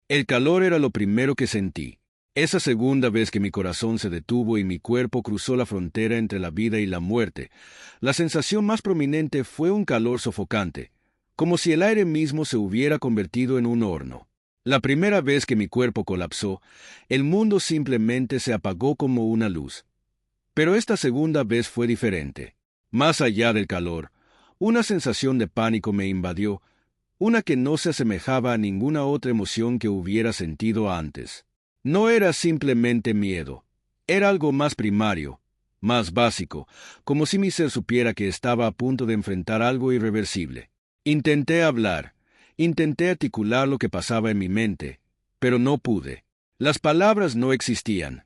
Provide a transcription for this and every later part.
El calor era lo primero que sentí. Esa segunda vez que mi corazón se detuvo y mi cuerpo cruzó la frontera entre la vida y la muerte, la sensación más prominente fue un calor sofocante, como si el aire mismo se hubiera convertido en un horno. La primera vez que mi cuerpo colapsó, el mundo simplemente se apagó como una luz. Pero esta segunda vez fue diferente. Más allá del calor, una sensación de pánico me invadió, una que no se asemejaba a ninguna otra emoción que hubiera sentido antes. No era simplemente miedo, era algo más primario, más básico, como si mi ser supiera que estaba a punto de enfrentar algo irreversible. Intenté hablar, intenté articular lo que pasaba en mi mente, pero no pude. Las palabras no existían,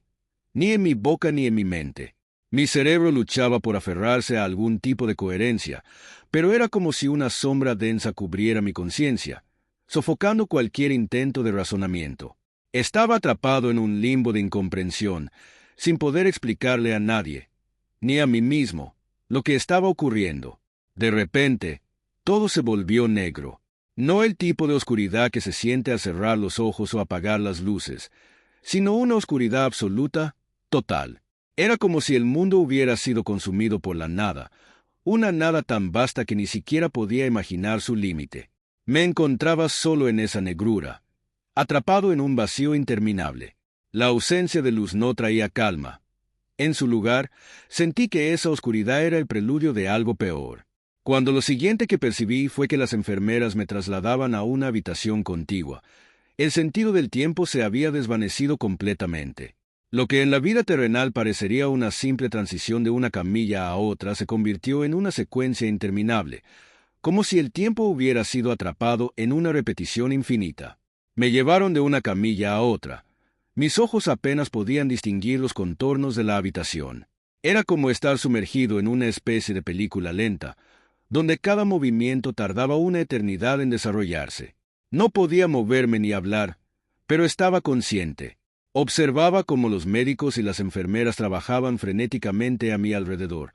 ni en mi boca ni en mi mente. Mi cerebro luchaba por aferrarse a algún tipo de coherencia, pero era como si una sombra densa cubriera mi conciencia, sofocando cualquier intento de razonamiento. Estaba atrapado en un limbo de incomprensión, sin poder explicarle a nadie, ni a mí mismo, lo que estaba ocurriendo. De repente, todo se volvió negro. No el tipo de oscuridad que se siente al cerrar los ojos o apagar las luces, sino una oscuridad absoluta, total. Era como si el mundo hubiera sido consumido por la nada, una nada tan vasta que ni siquiera podía imaginar su límite. Me encontraba solo en esa negrura, atrapado en un vacío interminable. La ausencia de luz no traía calma. En su lugar, sentí que esa oscuridad era el preludio de algo peor. Cuando lo siguiente que percibí fue que las enfermeras me trasladaban a una habitación contigua, el sentido del tiempo se había desvanecido completamente. Lo que en la vida terrenal parecería una simple transición de una camilla a otra se convirtió en una secuencia interminable, como si el tiempo hubiera sido atrapado en una repetición infinita. Me llevaron de una camilla a otra. Mis ojos apenas podían distinguir los contornos de la habitación. Era como estar sumergido en una especie de película lenta, donde cada movimiento tardaba una eternidad en desarrollarse. No podía moverme ni hablar, pero estaba consciente. Observaba cómo los médicos y las enfermeras trabajaban frenéticamente a mi alrededor,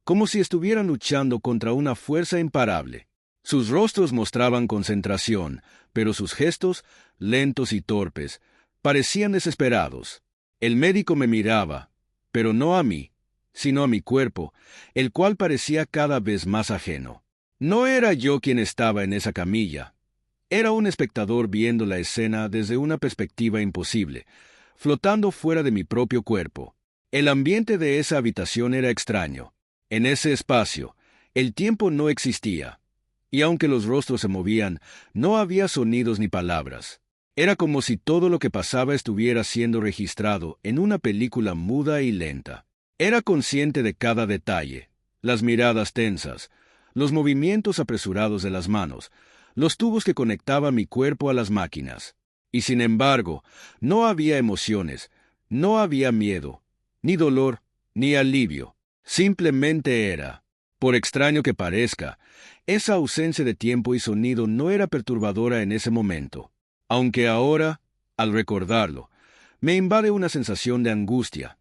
como si estuvieran luchando contra una fuerza imparable. Sus rostros mostraban concentración, pero sus gestos, lentos y torpes, parecían desesperados. El médico me miraba, pero no a mí, sino a mi cuerpo, el cual parecía cada vez más ajeno. No era yo quien estaba en esa camilla. Era un espectador viendo la escena desde una perspectiva imposible, flotando fuera de mi propio cuerpo. El ambiente de esa habitación era extraño. En ese espacio, el tiempo no existía, y aunque los rostros se movían, no había sonidos ni palabras. Era como si todo lo que pasaba estuviera siendo registrado en una película muda y lenta. Era consciente de cada detalle, las miradas tensas, los movimientos apresurados de las manos, los tubos que conectaban mi cuerpo a las máquinas. Y sin embargo, no había emociones, no había miedo, ni dolor, ni alivio. Simplemente era. Por extraño que parezca, esa ausencia de tiempo y sonido no era perturbadora en ese momento. Aunque ahora, al recordarlo, me invade una sensación de angustia.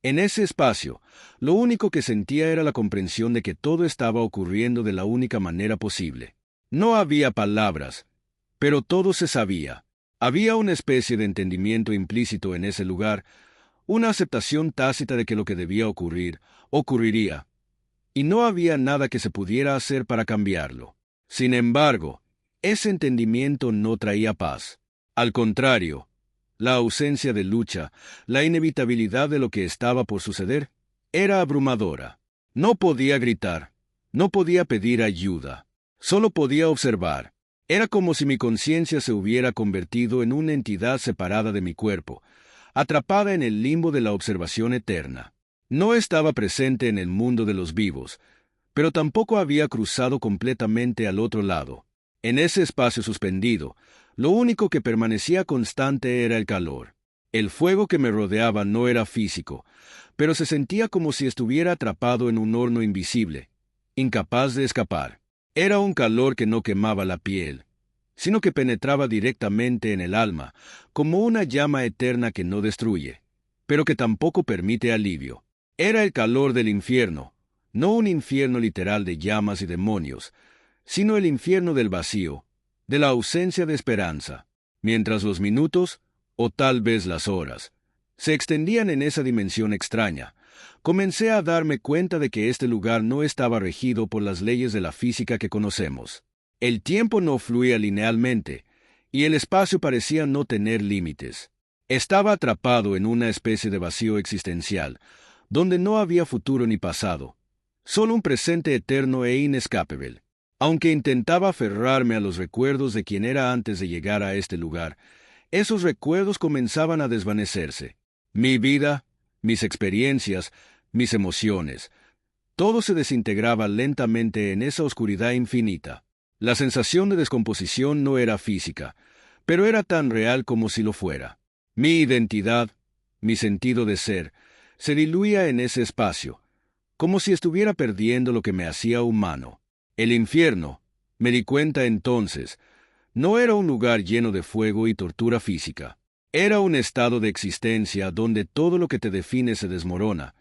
En ese espacio, lo único que sentía era la comprensión de que todo estaba ocurriendo de la única manera posible. No había palabras, pero todo se sabía. Había una especie de entendimiento implícito en ese lugar, una aceptación tácita de que lo que debía ocurrir, ocurriría, y no había nada que se pudiera hacer para cambiarlo. Sin embargo, ese entendimiento no traía paz. Al contrario, la ausencia de lucha, la inevitabilidad de lo que estaba por suceder, era abrumadora. No podía gritar, no podía pedir ayuda, solo podía observar. Era como si mi conciencia se hubiera convertido en una entidad separada de mi cuerpo, atrapada en el limbo de la observación eterna. No estaba presente en el mundo de los vivos, pero tampoco había cruzado completamente al otro lado. En ese espacio suspendido, lo único que permanecía constante era el calor. El fuego que me rodeaba no era físico, pero se sentía como si estuviera atrapado en un horno invisible, incapaz de escapar. Era un calor que no quemaba la piel, sino que penetraba directamente en el alma, como una llama eterna que no destruye, pero que tampoco permite alivio. Era el calor del infierno, no un infierno literal de llamas y demonios, sino el infierno del vacío, de la ausencia de esperanza. mientras los minutos, o tal vez las horas, se extendían en esa dimensión extraña. Comencé a darme cuenta de que este lugar no estaba regido por las leyes de la física que conocemos. El tiempo no fluía linealmente, y el espacio parecía no tener límites. Estaba atrapado en una especie de vacío existencial, donde no había futuro ni pasado, solo un presente eterno e inescapable. Aunque intentaba aferrarme a los recuerdos de quien era antes de llegar a este lugar, esos recuerdos comenzaban a desvanecerse. Mi vida, mis experiencias, mis emociones, todo se desintegraba lentamente en esa oscuridad infinita. La sensación de descomposición no era física, pero era tan real como si lo fuera. Mi identidad, mi sentido de ser, se diluía en ese espacio, como si estuviera perdiendo lo que me hacía humano. El infierno, me di cuenta entonces, no era un lugar lleno de fuego y tortura física. Era un estado de existencia donde todo lo que te define se desmorona,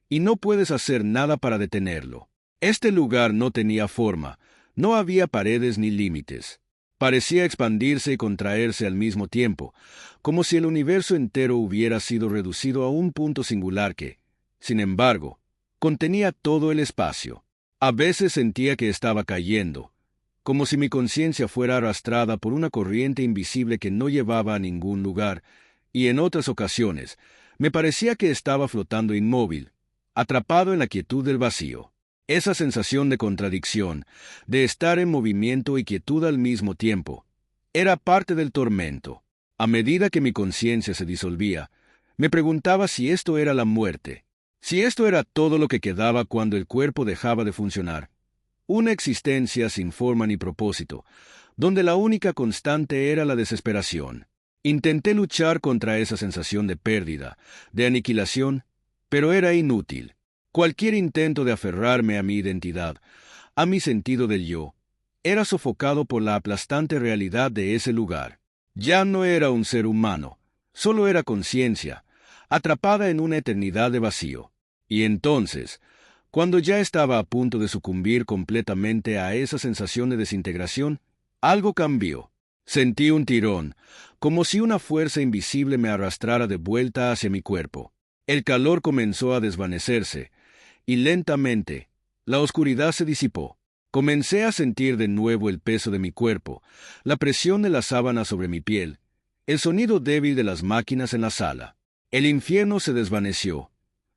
y no puedes hacer nada para detenerlo. Este lugar no tenía forma, no había paredes ni límites. Parecía expandirse y contraerse al mismo tiempo, como si el universo entero hubiera sido reducido a un punto singular que, sin embargo, contenía todo el espacio. A veces sentía que estaba cayendo, como si mi conciencia fuera arrastrada por una corriente invisible que no llevaba a ningún lugar, y en otras ocasiones me parecía que estaba flotando inmóvil, atrapado en la quietud del vacío. Esa sensación de contradicción, de estar en movimiento y quietud al mismo tiempo, era parte del tormento. A medida que mi conciencia se disolvía, me preguntaba si esto era la muerte, si esto era todo lo que quedaba cuando el cuerpo dejaba de funcionar. Una existencia sin forma ni propósito, donde la única constante era la desesperación. Intenté luchar contra esa sensación de pérdida, de aniquilación, pero era inútil. Cualquier intento de aferrarme a mi identidad, a mi sentido del yo, era sofocado por la aplastante realidad de ese lugar. Ya no era un ser humano, solo era conciencia, atrapada en una eternidad de vacío. Y entonces, cuando ya estaba a punto de sucumbir completamente a esa sensación de desintegración, algo cambió. Sentí un tirón, como si una fuerza invisible me arrastrara de vuelta hacia mi cuerpo. El calor comenzó a desvanecerse, y lentamente, la oscuridad se disipó. Comencé a sentir de nuevo el peso de mi cuerpo, la presión de la sábana sobre mi piel, el sonido débil de las máquinas en la sala. El infierno se desvaneció,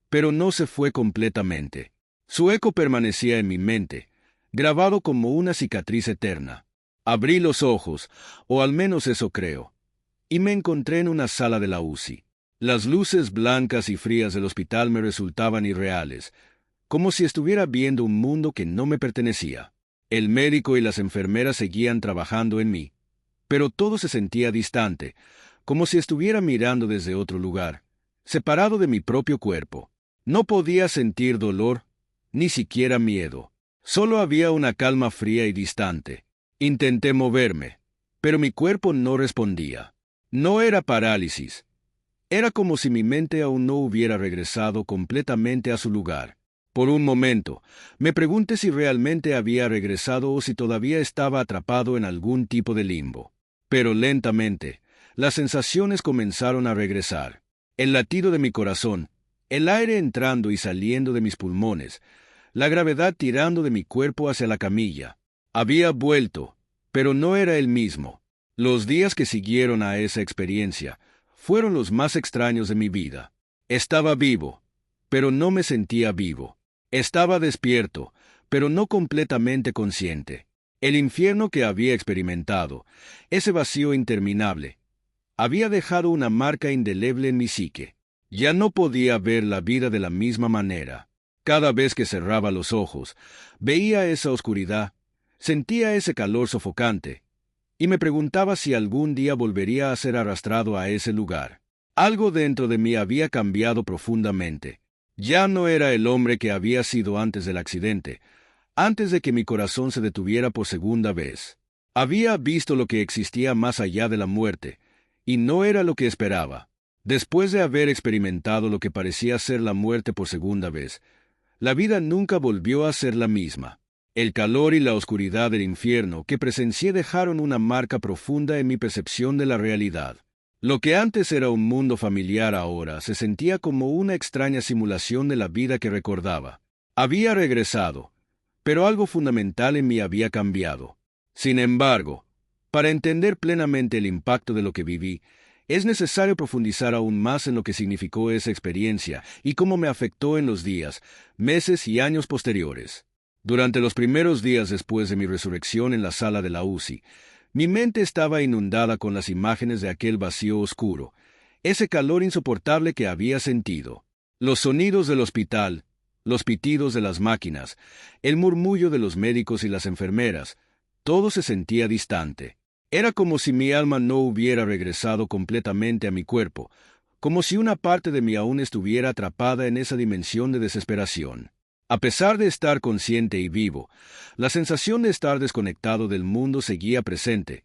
pero no se fue completamente. Su eco permanecía en mi mente, grabado como una cicatriz eterna. Abrí los ojos, o al menos eso creo, y me encontré en una sala de la UCI. Las luces blancas y frías del hospital me resultaban irreales, como si estuviera viendo un mundo que no me pertenecía. El médico y las enfermeras seguían trabajando en mí, pero todo se sentía distante, como si estuviera mirando desde otro lugar, separado de mi propio cuerpo. No podía sentir dolor, ni siquiera miedo. Solo había una calma fría y distante. Intenté moverme, pero mi cuerpo no respondía. No era parálisis. Era como si mi mente aún no hubiera regresado completamente a su lugar. Por un momento, me pregunté si realmente había regresado o si todavía estaba atrapado en algún tipo de limbo. Pero lentamente, las sensaciones comenzaron a regresar. El latido de mi corazón, el aire entrando y saliendo de mis pulmones, la gravedad tirando de mi cuerpo hacia la camilla. Había vuelto, pero no era el mismo. Los días que siguieron a esa experiencia fueron los más extraños de mi vida. Estaba vivo, pero no me sentía vivo. Estaba despierto, pero no completamente consciente. El infierno que había experimentado, ese vacío interminable, había dejado una marca indeleble en mi psique. Ya no podía ver la vida de la misma manera. Cada vez que cerraba los ojos, veía esa oscuridad, sentía ese calor sofocante, y me preguntaba si algún día volvería a ser arrastrado a ese lugar. Algo dentro de mí había cambiado profundamente. Ya no era el hombre que había sido antes del accidente, antes de que mi corazón se detuviera por segunda vez. Había visto lo que existía más allá de la muerte, y no era lo que esperaba. Después de haber experimentado lo que parecía ser la muerte por segunda vez, la vida nunca volvió a ser la misma. El calor y la oscuridad del infierno que presencié dejaron una marca profunda en mi percepción de la realidad. Lo que antes era un mundo familiar ahora se sentía como una extraña simulación de la vida que recordaba. Había regresado, pero algo fundamental en mí había cambiado. Sin embargo, para entender plenamente el impacto de lo que viví, es necesario profundizar aún más en lo que significó esa experiencia y cómo me afectó en los días, meses y años posteriores. Durante los primeros días después de mi resurrección en la sala de la UCI, mi mente estaba inundada con las imágenes de aquel vacío oscuro, ese calor insoportable que había sentido. Los sonidos del hospital, los pitidos de las máquinas, el murmullo de los médicos y las enfermeras, todo se sentía distante. Era como si mi alma no hubiera regresado completamente a mi cuerpo, como si una parte de mí aún estuviera atrapada en esa dimensión de desesperación. A pesar de estar consciente y vivo, la sensación de estar desconectado del mundo seguía presente,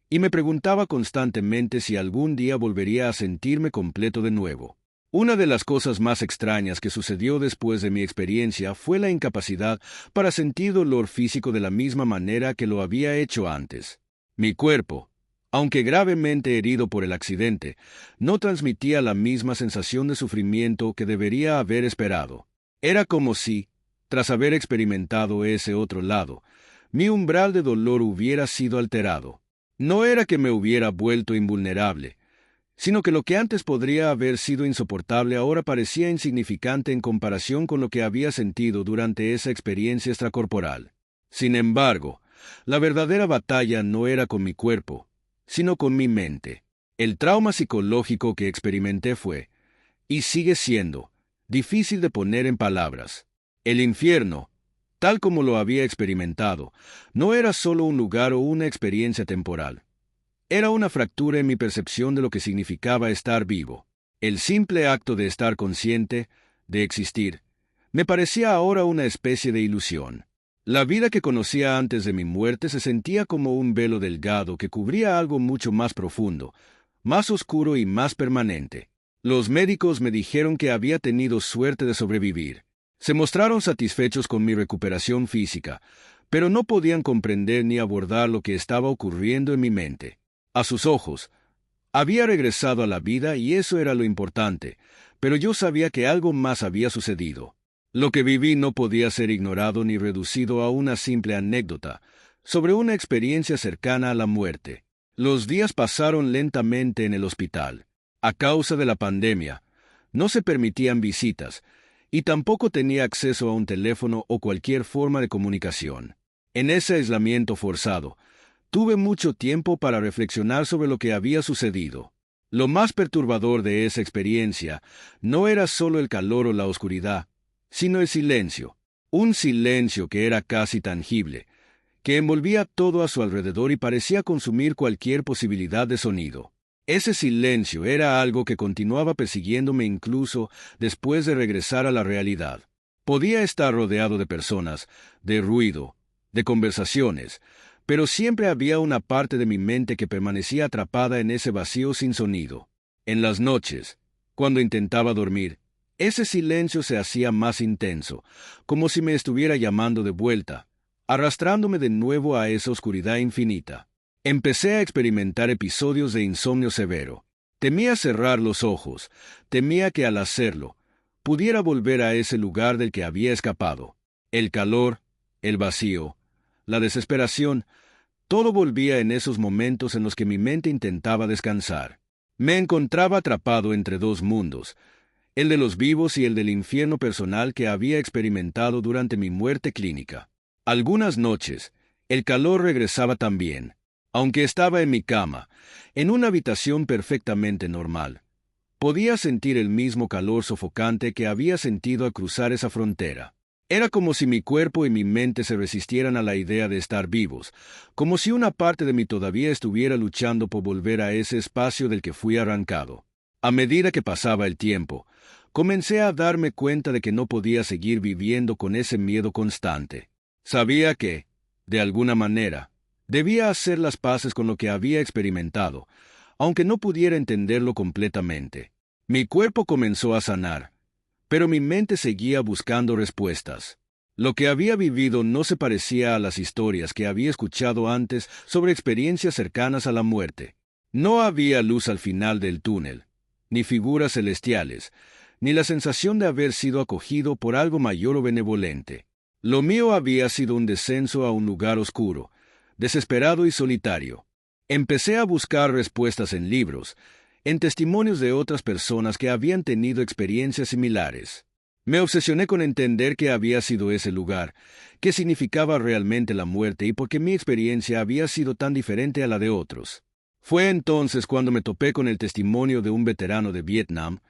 y me preguntaba constantemente si algún día volvería a sentirme completo de nuevo. Una de las cosas más extrañas que sucedió después de mi experiencia fue la incapacidad para sentir dolor físico de la misma manera que lo había hecho antes. Mi cuerpo, aunque gravemente herido por el accidente, no transmitía la misma sensación de sufrimiento que debería haber esperado. Era como si, tras haber experimentado ese otro lado, mi umbral de dolor hubiera sido alterado. No era que me hubiera vuelto invulnerable, sino que lo que antes podría haber sido insoportable ahora parecía insignificante en comparación con lo que había sentido durante esa experiencia extracorporal. Sin embargo, la verdadera batalla no era con mi cuerpo, sino con mi mente. El trauma psicológico que experimenté fue, y sigue siendo, difícil de poner en palabras. El infierno, tal como lo había experimentado, no era solo un lugar o una experiencia temporal. Era una fractura en mi percepción de lo que significaba estar vivo. El simple acto de estar consciente, de existir, me parecía ahora una especie de ilusión. La vida que conocía antes de mi muerte se sentía como un velo delgado que cubría algo mucho más profundo, más oscuro y más permanente. Los médicos me dijeron que había tenido suerte de sobrevivir. Se mostraron satisfechos con mi recuperación física, pero no podían comprender ni abordar lo que estaba ocurriendo en mi mente. A sus ojos, había regresado a la vida y eso era lo importante, pero yo sabía que algo más había sucedido. Lo que viví no podía ser ignorado ni reducido a una simple anécdota sobre una experiencia cercana a la muerte. Los días pasaron lentamente en el hospital. A causa de la pandemia, no se permitían visitas, y tampoco tenía acceso a un teléfono o cualquier forma de comunicación. En ese aislamiento forzado, tuve mucho tiempo para reflexionar sobre lo que había sucedido. Lo más perturbador de esa experiencia no era solo el calor o la oscuridad, sino el silencio. Un silencio que era casi tangible, que envolvía todo a su alrededor y parecía consumir cualquier posibilidad de sonido. Ese silencio era algo que continuaba persiguiéndome incluso después de regresar a la realidad. Podía estar rodeado de personas, de ruido, de conversaciones, pero siempre había una parte de mi mente que permanecía atrapada en ese vacío sin sonido. En las noches, cuando intentaba dormir, ese silencio se hacía más intenso, como si me estuviera llamando de vuelta, arrastrándome de nuevo a esa oscuridad infinita. Empecé a experimentar episodios de insomnio severo. Temía cerrar los ojos, temía que al hacerlo, pudiera volver a ese lugar del que había escapado. El calor, el vacío, la desesperación, todo volvía en esos momentos en los que mi mente intentaba descansar. Me encontraba atrapado entre dos mundos, el de los vivos y el del infierno personal que había experimentado durante mi muerte clínica. Algunas noches, el calor regresaba también. Aunque estaba en mi cama, en una habitación perfectamente normal, podía sentir el mismo calor sofocante que había sentido al cruzar esa frontera. Era como si mi cuerpo y mi mente se resistieran a la idea de estar vivos, como si una parte de mí todavía estuviera luchando por volver a ese espacio del que fui arrancado. A medida que pasaba el tiempo, comencé a darme cuenta de que no podía seguir viviendo con ese miedo constante. Sabía que, de alguna manera, debía hacer las paces con lo que había experimentado, aunque no pudiera entenderlo completamente. Mi cuerpo comenzó a sanar, pero mi mente seguía buscando respuestas. Lo que había vivido no se parecía a las historias que había escuchado antes sobre experiencias cercanas a la muerte. No había luz al final del túnel, ni figuras celestiales, ni la sensación de haber sido acogido por algo mayor o benevolente. Lo mío había sido un descenso a un lugar oscuro, desesperado y solitario. Empecé a buscar respuestas en libros, en testimonios de otras personas que habían tenido experiencias similares. Me obsesioné con entender qué había sido ese lugar, qué significaba realmente la muerte y por qué mi experiencia había sido tan diferente a la de otros. Fue entonces cuando me topé con el testimonio de un veterano de Vietnam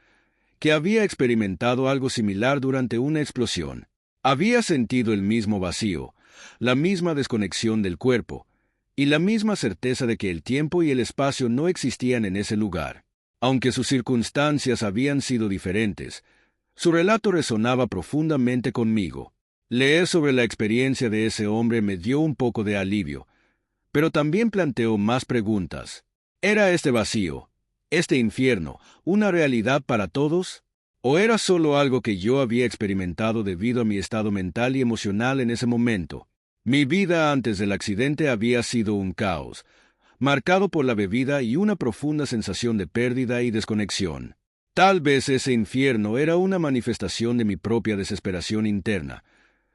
que había experimentado algo similar durante una explosión. Había sentido el mismo vacío, la misma desconexión del cuerpo, y la misma certeza de que el tiempo y el espacio no existían en ese lugar. Aunque sus circunstancias habían sido diferentes, su relato resonaba profundamente conmigo. Leer sobre la experiencia de ese hombre me dio un poco de alivio, pero también planteó más preguntas. ¿Era este vacío, este infierno, una realidad para todos? ¿O era solo algo que yo había experimentado debido a mi estado mental y emocional en ese momento? Mi vida antes del accidente había sido un caos, marcado por la bebida y una profunda sensación de pérdida y desconexión. Tal vez ese infierno era una manifestación de mi propia desesperación interna,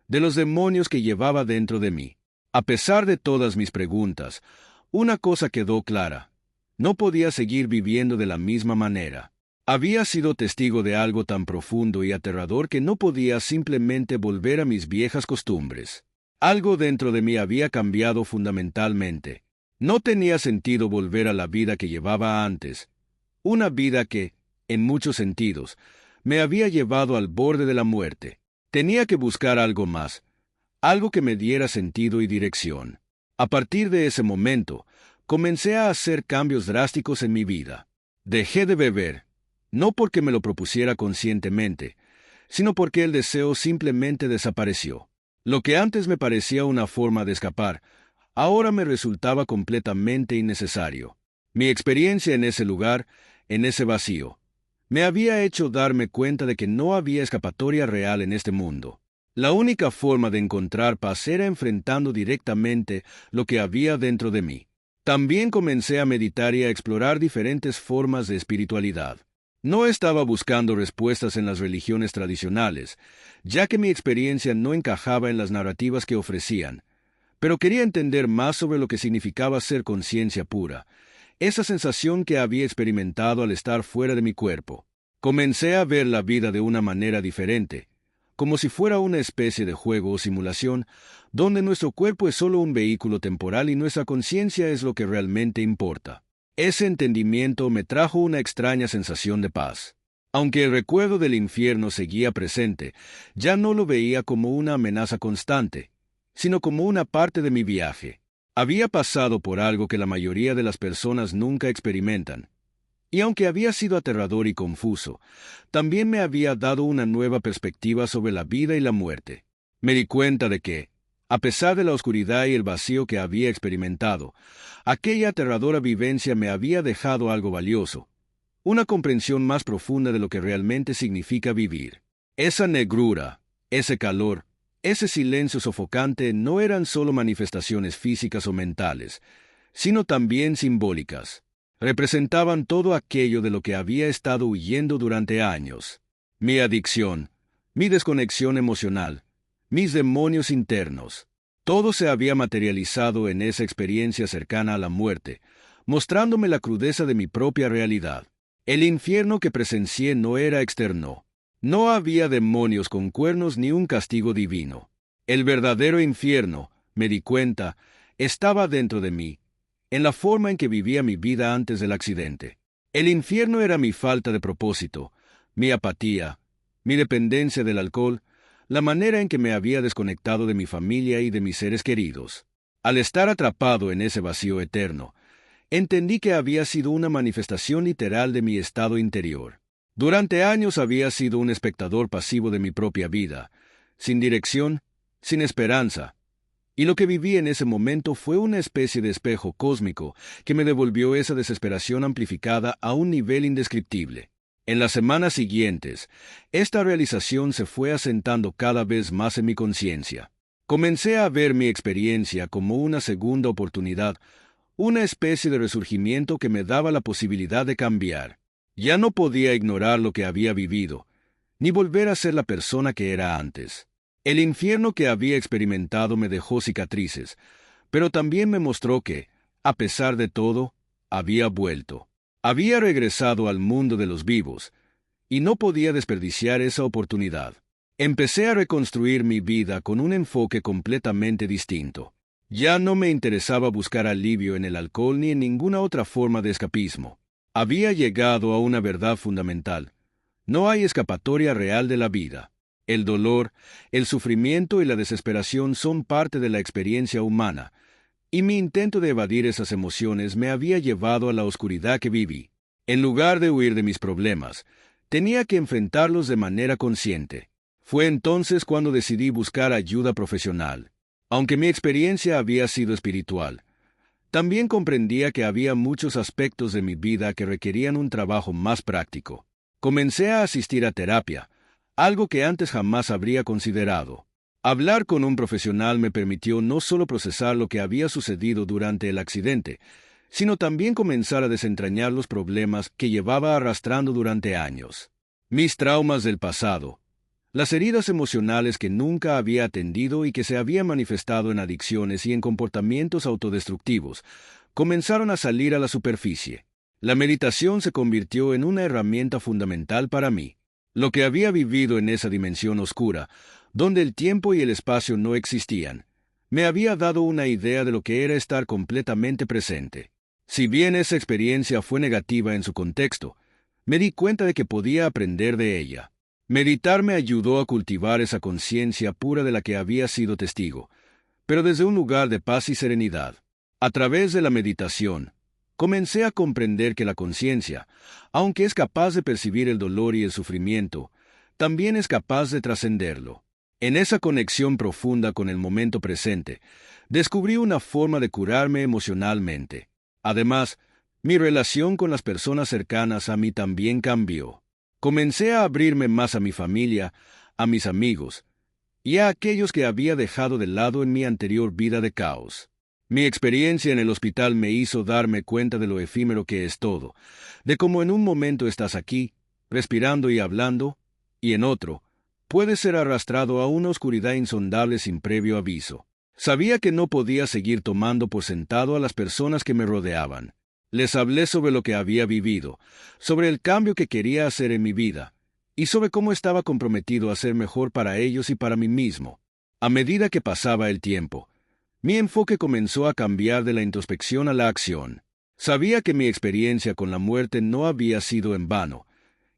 de los demonios que llevaba dentro de mí. A pesar de todas mis preguntas, una cosa quedó clara: no podía seguir viviendo de la misma manera. Había sido testigo de algo tan profundo y aterrador que no podía simplemente volver a mis viejas costumbres. Algo dentro de mí había cambiado fundamentalmente. No tenía sentido volver a la vida que llevaba antes, una vida que, en muchos sentidos, me había llevado al borde de la muerte. Tenía que buscar algo más, algo que me diera sentido y dirección. A partir de ese momento, comencé a hacer cambios drásticos en mi vida. Dejé de beber, no porque me lo propusiera conscientemente, sino porque el deseo simplemente desapareció. Lo que antes me parecía una forma de escapar, ahora me resultaba completamente innecesario. Mi experiencia en ese lugar, en ese vacío, me había hecho darme cuenta de que no había escapatoria real en este mundo. La única forma de encontrar paz era enfrentando directamente lo que había dentro de mí. También comencé a meditar y a explorar diferentes formas de espiritualidad. No estaba buscando respuestas en las religiones tradicionales, ya que mi experiencia no encajaba en las narrativas que ofrecían, pero quería entender más sobre lo que significaba ser conciencia pura, esa sensación que había experimentado al estar fuera de mi cuerpo. Comencé a ver la vida de una manera diferente, como si fuera una especie de juego o simulación, donde nuestro cuerpo es solo un vehículo temporal y nuestra conciencia es lo que realmente importa. Ese entendimiento me trajo una extraña sensación de paz. Aunque el recuerdo del infierno seguía presente, ya no lo veía como una amenaza constante, sino como una parte de mi viaje. Había pasado por algo que la mayoría de las personas nunca experimentan, y aunque había sido aterrador y confuso, también me había dado una nueva perspectiva sobre la vida y la muerte. Me di cuenta de que, a pesar de la oscuridad y el vacío que había experimentado, aquella aterradora vivencia me había dejado algo valioso, una comprensión más profunda de lo que realmente significa vivir. Esa negrura, ese calor, ese silencio sofocante no eran solo manifestaciones físicas o mentales, sino también simbólicas. Representaban todo aquello de lo que había estado huyendo durante años. Mi adicción, mi desconexión emocional, mis demonios internos. Todo se había materializado en esa experiencia cercana a la muerte, mostrándome la crudeza de mi propia realidad. El infierno que presencié no era externo. No había demonios con cuernos ni un castigo divino. El verdadero infierno, me di cuenta, estaba dentro de mí, en la forma en que vivía mi vida antes del accidente. El infierno era mi falta de propósito, mi apatía, mi dependencia del alcohol, la manera en que me había desconectado de mi familia y de mis seres queridos. Al estar atrapado en ese vacío eterno, entendí que había sido una manifestación literal de mi estado interior. Durante años había sido un espectador pasivo de mi propia vida, sin dirección, sin esperanza, y lo que viví en ese momento fue una especie de espejo cósmico que me devolvió esa desesperación amplificada a un nivel indescriptible. En las semanas siguientes, esta realización se fue asentando cada vez más en mi conciencia. Comencé a ver mi experiencia como una segunda oportunidad, una especie de resurgimiento que me daba la posibilidad de cambiar. Ya no podía ignorar lo que había vivido, ni volver a ser la persona que era antes. El infierno que había experimentado me dejó cicatrices, pero también me mostró que, a pesar de todo, había vuelto. Había regresado al mundo de los vivos, y no podía desperdiciar esa oportunidad. Empecé a reconstruir mi vida con un enfoque completamente distinto. Ya no me interesaba buscar alivio en el alcohol ni en ninguna otra forma de escapismo. Había llegado a una verdad fundamental. No hay escapatoria real de la vida. El dolor, el sufrimiento y la desesperación son parte de la experiencia humana, y mi intento de evadir esas emociones me había llevado a la oscuridad que viví. En lugar de huir de mis problemas, tenía que enfrentarlos de manera consciente. Fue entonces cuando decidí buscar ayuda profesional. Aunque mi experiencia había sido espiritual, también comprendía que había muchos aspectos de mi vida que requerían un trabajo más práctico. Comencé a asistir a terapia, algo que antes jamás habría considerado. Hablar con un profesional me permitió no solo procesar lo que había sucedido durante el accidente, sino también comenzar a desentrañar los problemas que llevaba arrastrando durante años. Mis traumas del pasado, las heridas emocionales que nunca había atendido y que se habían manifestado en adicciones y en comportamientos autodestructivos, comenzaron a salir a la superficie. La meditación se convirtió en una herramienta fundamental para mí. Lo que había vivido en esa dimensión oscura, donde el tiempo y el espacio no existían, me había dado una idea de lo que era estar completamente presente. Si bien esa experiencia fue negativa en su contexto, me di cuenta de que podía aprender de ella. Meditar me ayudó a cultivar esa conciencia pura de la que había sido testigo, pero desde un lugar de paz y serenidad. A través de la meditación, comencé a comprender que la conciencia, aunque es capaz de percibir el dolor y el sufrimiento, también es capaz de trascenderlo. En esa conexión profunda con el momento presente, descubrí una forma de curarme emocionalmente. Además, mi relación con las personas cercanas a mí también cambió. Comencé a abrirme más a mi familia, a mis amigos, y a aquellos que había dejado de lado en mi anterior vida de caos. Mi experiencia en el hospital me hizo darme cuenta de lo efímero que es todo, de cómo en un momento estás aquí, respirando y hablando, y en otro, puedes ser arrastrado a una oscuridad insondable sin previo aviso. Sabía que no podía seguir tomando por sentado a las personas que me rodeaban. Les hablé sobre lo que había vivido, sobre el cambio que quería hacer en mi vida, y sobre cómo estaba comprometido a ser mejor para ellos y para mí mismo. A medida que pasaba el tiempo, mi enfoque comenzó a cambiar de la introspección a la acción. Sabía que mi experiencia con la muerte no había sido en vano,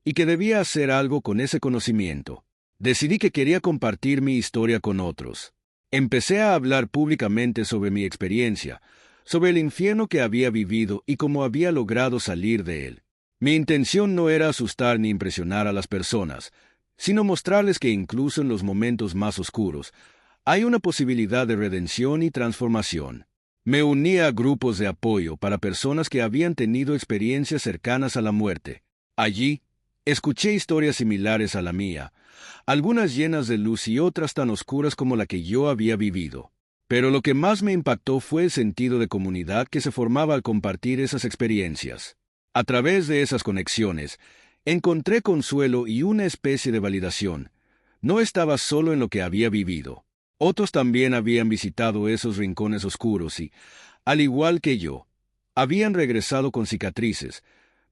y que debía hacer algo con ese conocimiento. Decidí que quería compartir mi historia con otros. Empecé a hablar públicamente sobre mi experiencia, sobre el infierno que había vivido y cómo había logrado salir de él. Mi intención no era asustar ni impresionar a las personas, sino mostrarles que incluso en los momentos más oscuros, hay una posibilidad de redención y transformación. Me uní a grupos de apoyo para personas que habían tenido experiencias cercanas a la muerte. Allí, escuché historias similares a la mía, algunas llenas de luz y otras tan oscuras como la que yo había vivido. Pero lo que más me impactó fue el sentido de comunidad que se formaba al compartir esas experiencias. A través de esas conexiones, encontré consuelo y una especie de validación. No estaba solo en lo que había vivido. Otros también habían visitado esos rincones oscuros y, al igual que yo, habían regresado con cicatrices,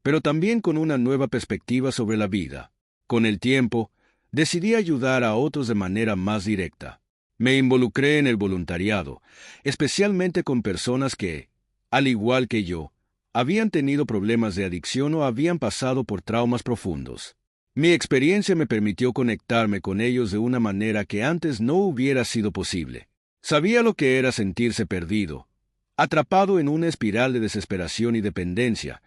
pero también con una nueva perspectiva sobre la vida. Con el tiempo, decidí ayudar a otros de manera más directa. Me involucré en el voluntariado, especialmente con personas que, al igual que yo, habían tenido problemas de adicción o habían pasado por traumas profundos. Mi experiencia me permitió conectarme con ellos de una manera que antes no hubiera sido posible. Sabía lo que era sentirse perdido, atrapado en una espiral de desesperación y dependencia,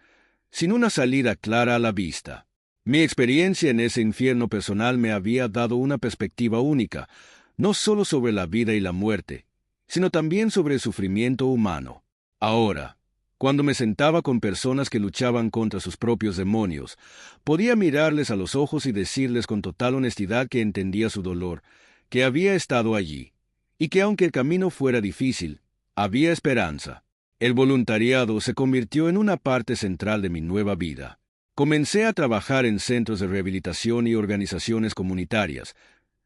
sin una salida clara a la vista. Mi experiencia en ese infierno personal me había dado una perspectiva única, no solo sobre la vida y la muerte, sino también sobre el sufrimiento humano. Ahora, Cuando me sentaba con personas que luchaban contra sus propios demonios, podía mirarles a los ojos y decirles con total honestidad que entendía su dolor, que había estado allí, y que aunque el camino fuera difícil, había esperanza. El voluntariado se convirtió en una parte central de mi nueva vida. Comencé a trabajar en centros de rehabilitación y organizaciones comunitarias,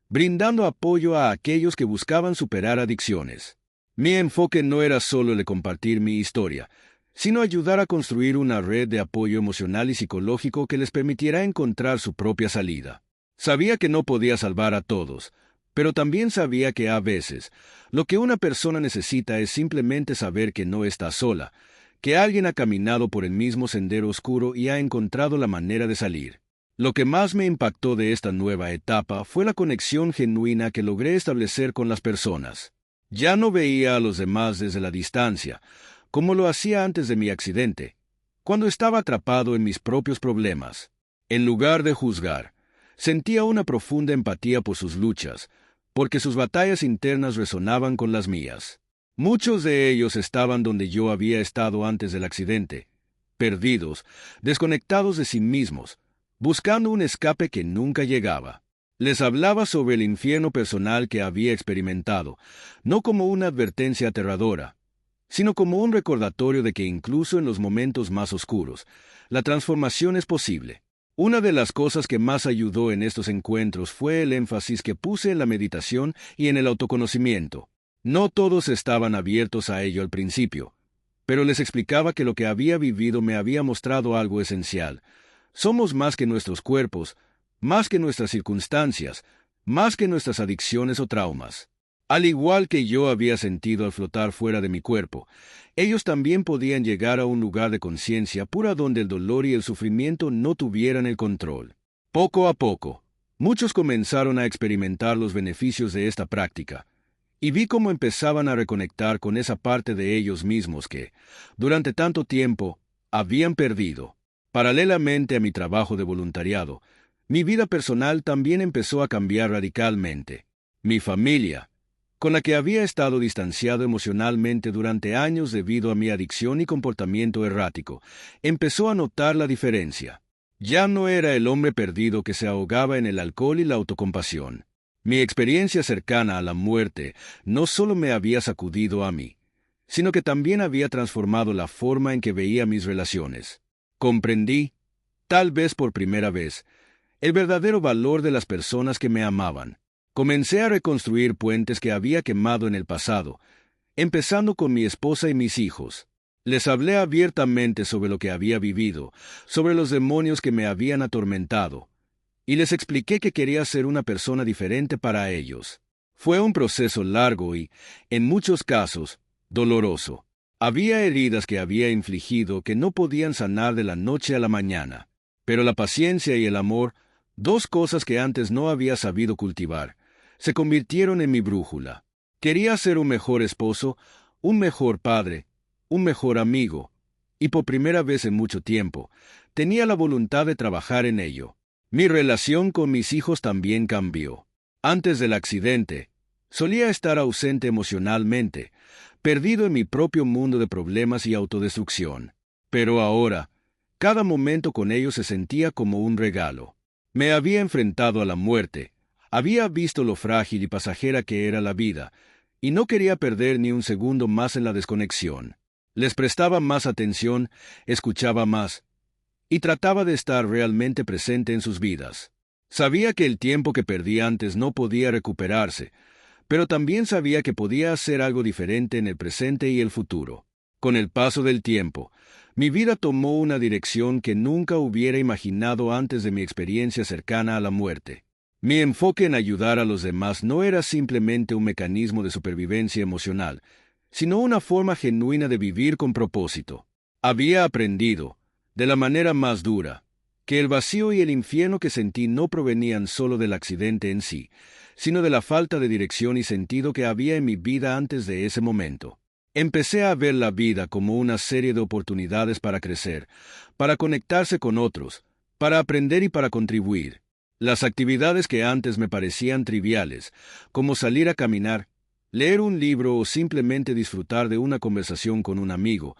brindando apoyo a aquellos que buscaban superar adicciones. Mi enfoque no era solo el de compartir mi historia, sino ayudar a construir una red de apoyo emocional y psicológico que les permitiera encontrar su propia salida. Sabía que no podía salvar a todos, pero también sabía que a veces lo que una persona necesita es simplemente saber que no está sola, que alguien ha caminado por el mismo sendero oscuro y ha encontrado la manera de salir. Lo que más me impactó de esta nueva etapa fue la conexión genuina que logré establecer con las personas. Ya no veía a los demás desde la distancia, como lo hacía antes de mi accidente, cuando estaba atrapado en mis propios problemas. En lugar de juzgar, sentía una profunda empatía por sus luchas, porque sus batallas internas resonaban con las mías. Muchos de ellos estaban donde yo había estado antes del accidente, perdidos, desconectados de sí mismos, buscando un escape que nunca llegaba. Les hablaba sobre el infierno personal que había experimentado, no como una advertencia aterradora, sino como un recordatorio de que incluso en los momentos más oscuros, la transformación es posible. Una de las cosas que más ayudó en estos encuentros fue el énfasis que puse en la meditación y en el autoconocimiento. No todos estaban abiertos a ello al principio, pero les explicaba que lo que había vivido me había mostrado algo esencial. Somos más que nuestros cuerpos, más que nuestras circunstancias, más que nuestras adicciones o traumas. Al igual que yo había sentido al flotar fuera de mi cuerpo, ellos también podían llegar a un lugar de conciencia pura donde el dolor y el sufrimiento no tuvieran el control. Poco a poco, muchos comenzaron a experimentar los beneficios de esta práctica, y vi cómo empezaban a reconectar con esa parte de ellos mismos que, durante tanto tiempo, habían perdido. Paralelamente a mi trabajo de voluntariado, mi vida personal también empezó a cambiar radicalmente. Mi familia, con la que había estado distanciado emocionalmente durante años debido a mi adicción y comportamiento errático, empezó a notar la diferencia. Ya no era el hombre perdido que se ahogaba en el alcohol y la autocompasión. Mi experiencia cercana a la muerte no solo me había sacudido a mí, sino que también había transformado la forma en que veía mis relaciones. Comprendí, tal vez por primera vez, el verdadero valor de las personas que me amaban. Comencé a reconstruir puentes que había quemado en el pasado, empezando con mi esposa y mis hijos. Les hablé abiertamente sobre lo que había vivido, sobre los demonios que me habían atormentado, y les expliqué que quería ser una persona diferente para ellos. Fue un proceso largo y, en muchos casos, doloroso. Había heridas que había infligido que no podían sanar de la noche a la mañana, pero la paciencia y el amor, dos cosas que antes no había sabido cultivar, se convirtieron en mi brújula. Quería ser un mejor esposo, un mejor padre, un mejor amigo, y por primera vez en mucho tiempo, tenía la voluntad de trabajar en ello. Mi relación con mis hijos también cambió. Antes del accidente, solía estar ausente emocionalmente, perdido en mi propio mundo de problemas y autodestrucción. Pero ahora, cada momento con ellos se sentía como un regalo. Me había enfrentado a la muerte, había visto lo frágil y pasajera que era la vida, y no quería perder ni un segundo más en la desconexión. Les prestaba más atención, escuchaba más, y trataba de estar realmente presente en sus vidas. Sabía que el tiempo que perdí antes no podía recuperarse, pero también sabía que podía hacer algo diferente en el presente y el futuro. Con el paso del tiempo, mi vida tomó una dirección que nunca hubiera imaginado antes de mi experiencia cercana a la muerte. Mi enfoque en ayudar a los demás no era simplemente un mecanismo de supervivencia emocional, sino una forma genuina de vivir con propósito. Había aprendido, de la manera más dura, que el vacío y el infierno que sentí no provenían solo del accidente en sí, sino de la falta de dirección y sentido que había en mi vida antes de ese momento. Empecé a ver la vida como una serie de oportunidades para crecer, para conectarse con otros, para aprender y para contribuir. Las actividades que antes me parecían triviales, como salir a caminar, leer un libro o simplemente disfrutar de una conversación con un amigo,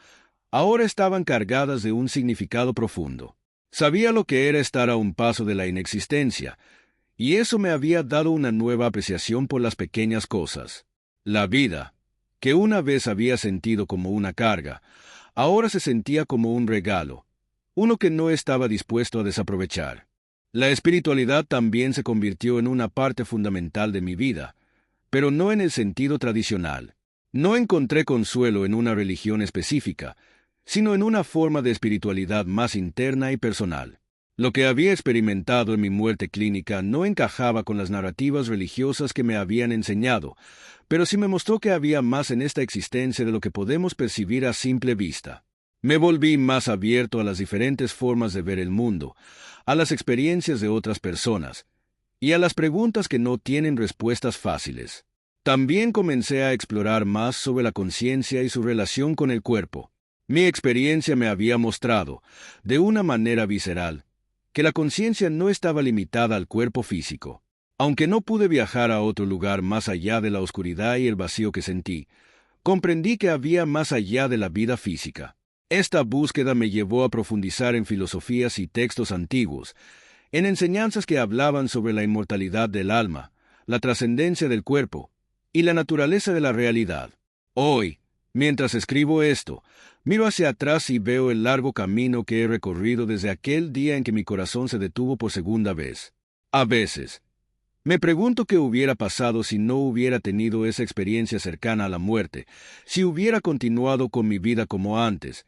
ahora estaban cargadas de un significado profundo. Sabía lo que era estar a un paso de la inexistencia, y eso me había dado una nueva apreciación por las pequeñas cosas. La vida, que una vez había sentido como una carga, ahora se sentía como un regalo, uno que no estaba dispuesto a desaprovechar. La espiritualidad también se convirtió en una parte fundamental de mi vida, pero no en el sentido tradicional. No encontré consuelo en una religión específica, sino en una forma de espiritualidad más interna y personal. Lo que había experimentado en mi muerte clínica no encajaba con las narrativas religiosas que me habían enseñado, pero sí me mostró que había más en esta existencia de lo que podemos percibir a simple vista. Me volví más abierto a las diferentes formas de ver el mundo, a las experiencias de otras personas, y a las preguntas que no tienen respuestas fáciles. También comencé a explorar más sobre la conciencia y su relación con el cuerpo. Mi experiencia me había mostrado, de una manera visceral, que la conciencia no estaba limitada al cuerpo físico. Aunque no pude viajar a otro lugar más allá de la oscuridad y el vacío que sentí, comprendí que había más allá de la vida física. Esta búsqueda me llevó a profundizar en filosofías y textos antiguos, en enseñanzas que hablaban sobre la inmortalidad del alma, la trascendencia del cuerpo y la naturaleza de la realidad. Hoy, mientras escribo esto, miro hacia atrás y veo el largo camino que he recorrido desde aquel día en que mi corazón se detuvo por segunda vez. A veces, me pregunto qué hubiera pasado si no hubiera tenido esa experiencia cercana a la muerte, si hubiera continuado con mi vida como antes,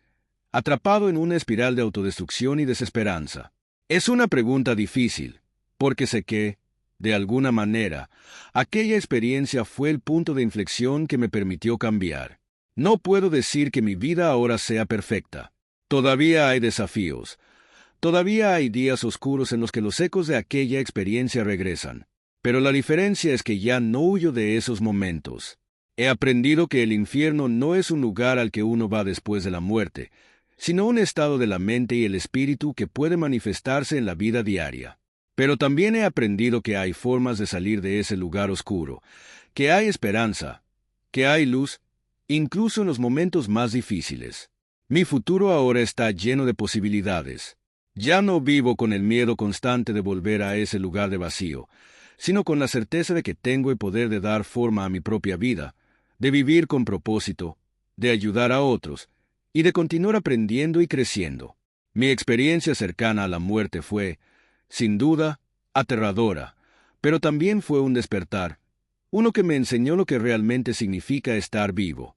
atrapado en una espiral de autodestrucción y desesperanza. Es una pregunta difícil, porque sé que, de alguna manera, aquella experiencia fue el punto de inflexión que me permitió cambiar. No puedo decir que mi vida ahora sea perfecta. Todavía hay desafíos. Todavía hay días oscuros en los que los ecos de aquella experiencia regresan. Pero la diferencia es que ya no huyo de esos momentos. He aprendido que el infierno no es un lugar al que uno va después de la muerte, sino un estado de la mente y el espíritu que puede manifestarse en la vida diaria. Pero también he aprendido que hay formas de salir de ese lugar oscuro, que hay esperanza, que hay luz, incluso en los momentos más difíciles. Mi futuro ahora está lleno de posibilidades. Ya no vivo con el miedo constante de volver a ese lugar de vacío, sino con la certeza de que tengo el poder de dar forma a mi propia vida, de vivir con propósito, de ayudar a otros, y de continuar aprendiendo y creciendo. Mi experiencia cercana a la muerte fue, sin duda, aterradora, pero también fue un despertar, uno que me enseñó lo que realmente significa estar vivo.